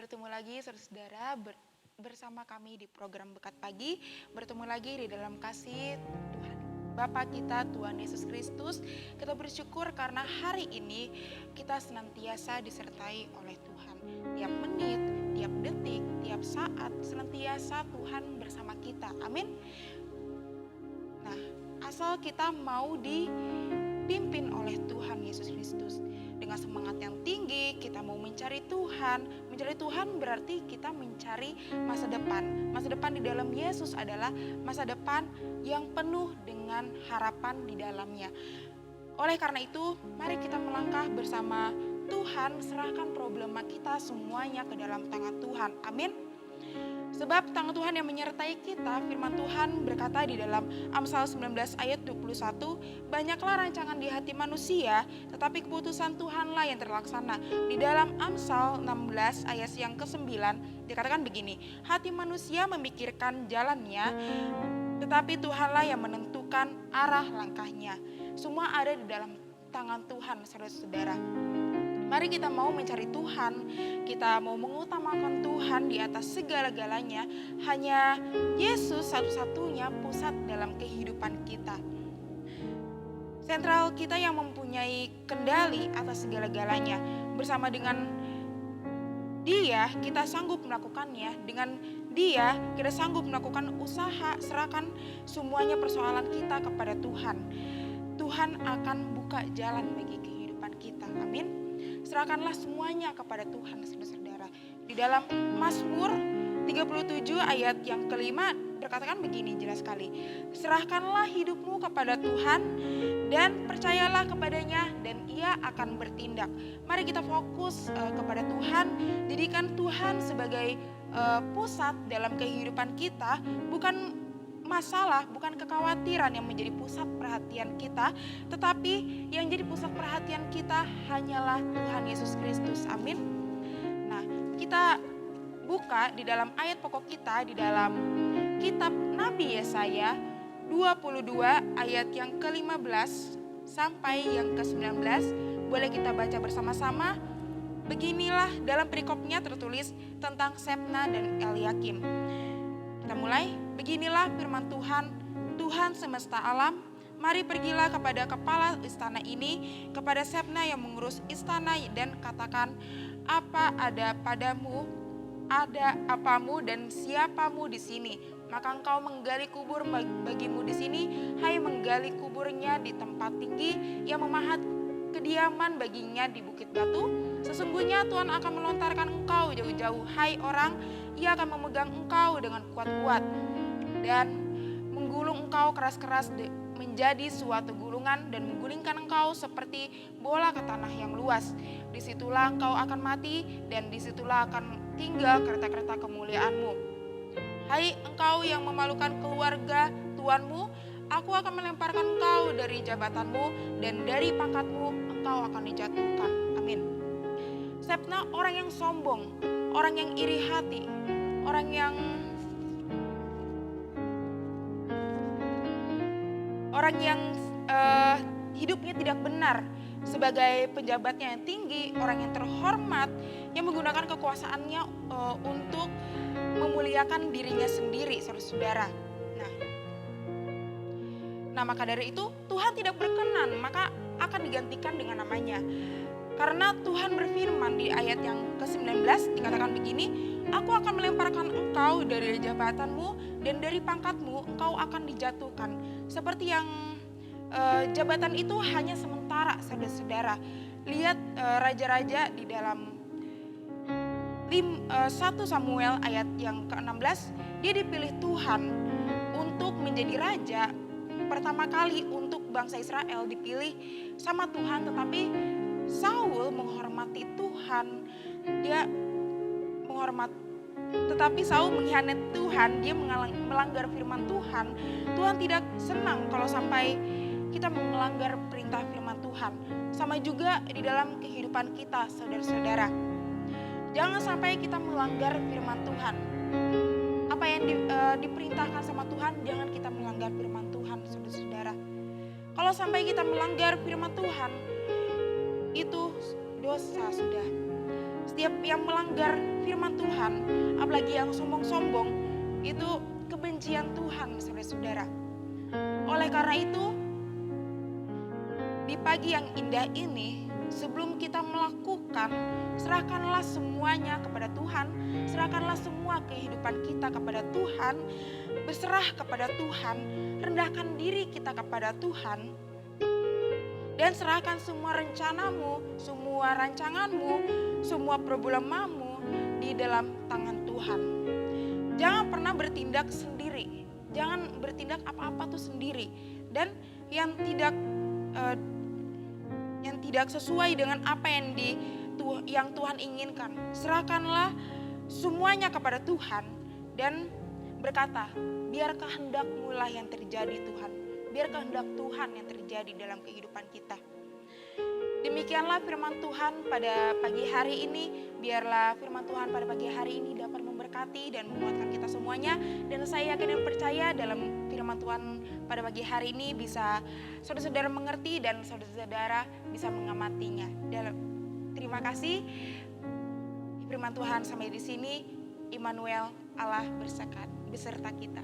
bertemu lagi saudara-saudara bersama kami di program Bekat Pagi. Bertemu lagi di dalam kasih Tuhan Bapa kita, Tuhan Yesus Kristus. Kita bersyukur karena hari ini kita senantiasa disertai oleh Tuhan. Tiap menit, tiap detik, tiap saat senantiasa Tuhan bersama kita. Amin. Nah, asal kita mau dipimpin oleh Tuhan Yesus Kristus. Dengan semangat yang tinggi, kita mau mencari Tuhan. Mencari Tuhan berarti kita mencari masa depan. Masa depan di dalam Yesus adalah masa depan yang penuh dengan harapan di dalamnya. Oleh karena itu, mari kita melangkah bersama Tuhan, serahkan problema kita semuanya ke dalam tangan Tuhan. Amin. Sebab tangan Tuhan yang menyertai kita, firman Tuhan berkata di dalam Amsal 19 ayat 21, banyaklah rancangan di hati manusia, tetapi keputusan Tuhanlah yang terlaksana. Di dalam Amsal 16 ayat yang ke-9 dikatakan begini, hati manusia memikirkan jalannya, tetapi Tuhanlah yang menentukan arah langkahnya. Semua ada di dalam tangan Tuhan, saudara-saudara. Mari kita mau mencari Tuhan, kita mau mengutamakan Tuhan di atas segala-galanya. Hanya Yesus satu-satunya pusat dalam kehidupan kita. Sentral kita yang mempunyai kendali atas segala-galanya. Bersama dengan Dia kita sanggup melakukannya. Dengan Dia kita sanggup melakukan usaha, serahkan semuanya persoalan kita kepada Tuhan. Tuhan akan buka jalan bagi kehidupan kita. Amin. Serahkanlah semuanya kepada Tuhan, saudara-saudara. Di dalam Mazmur 37 ayat yang kelima berkatakan begini jelas sekali. Serahkanlah hidupmu kepada Tuhan dan percayalah kepadanya dan Ia akan bertindak. Mari kita fokus kepada Tuhan. Jadikan Tuhan sebagai pusat dalam kehidupan kita. Bukan masalah, bukan kekhawatiran yang menjadi pusat perhatian kita, tetapi yang jadi pusat perhatian kita hanyalah Tuhan Yesus Kristus. Amin. Nah, kita buka di dalam ayat pokok kita di dalam kitab Nabi Yesaya 22 ayat yang ke-15 sampai yang ke-19. Boleh kita baca bersama-sama. Beginilah dalam perikopnya tertulis tentang Sebna dan Eliakim. Kita mulai. Beginilah firman Tuhan, Tuhan semesta alam, mari pergilah kepada kepala istana ini, kepada Sebna yang mengurus istana dan katakan, apa ada padamu, ada apamu dan siapamu di sini. Maka engkau menggali kubur bagimu di sini, hai menggali kuburnya di tempat tinggi, yang memahat kediaman baginya di bukit batu. Sesungguhnya Tuhan akan melontarkan engkau jauh-jauh, hai orang, Ia akan memegang engkau dengan kuat-kuat dan menggulung engkau keras-keras menjadi suatu gulungan dan menggulingkan engkau seperti bola ke tanah yang luas. Disitulah engkau akan mati dan disitulah akan tinggal kereta-kereta kemuliaanmu. Hai engkau yang memalukan keluarga tuanmu, aku akan melemparkan engkau dari jabatanmu dan dari pangkatmu engkau akan dijatuhkan. Amin. Sebna orang yang sombong, orang yang iri hati, orang yang hidupnya tidak benar, sebagai pejabatnya yang tinggi, orang yang terhormat, yang menggunakan kekuasaannya untuk memuliakan dirinya sendiri, saudara-saudara. Nah, maka dari itu Tuhan tidak berkenan, maka akan digantikan dengan namanya. Karena Tuhan berfirman di ayat yang ke-19 dikatakan begini, aku akan melemparkan engkau dari jabatanmu dan dari pangkatmu engkau akan dijatuhkan. Seperti yang jabatan itu hanya sementara, saudara-saudara. Lihat raja-raja di dalam 1 Samuel ayat yang ke-16, dia dipilih Tuhan untuk menjadi raja. Pertama kali untuk bangsa Israel dipilih sama Tuhan, tetapi Saul menghormati Tuhan, tetapi Saul mengkhianati Tuhan, dia melanggar firman Tuhan. Tuhan tidak senang kalau sampai kita melanggar perintah firman Tuhan. Sama juga di dalam kehidupan kita, saudara-saudara. Jangan sampai kita melanggar firman Tuhan. Apa yang diperintahkan sama Tuhan, jangan kita melanggar firman Tuhan, saudara-saudara. Kalau sampai kita melanggar firman Tuhan, itu dosa sudah. Setiap yang melanggar firman Tuhan, apalagi yang sombong-sombong, itu kebencian Tuhan, saudara-saudara. Oleh karena itu, di pagi yang indah ini, sebelum kita melakukan, serahkanlah semuanya kepada Tuhan, serahkanlah semua kehidupan kita kepada Tuhan, berserah kepada Tuhan, rendahkan diri kita kepada Tuhan, dan serahkan semua rencanamu, semua rancanganmu, semua problemamu di dalam tangan Tuhan. Jangan pernah bertindak sendiri, jangan bertindak apa-apa tuh sendiri, dan yang tidak sesuai dengan apa yang Tuhan inginkan. Serahkanlah semuanya kepada Tuhan dan berkata, biar kehendak-Mu lah yang terjadi Tuhan. Biar kehendak Tuhan yang terjadi dalam kehidupan kita. Demikianlah firman Tuhan pada pagi hari ini. Biarlah firman Tuhan pada pagi hari ini dapat memberkati dan menguatkan kita semuanya. Dan saya yakin dan percaya dalam firman Tuhan pada pagi hari ini bisa saudara-saudara mengerti dan saudara-saudara bisa mengamatinya. Terima kasih. Firman Tuhan sampai di sini. Immanuel, Allah beserta kita.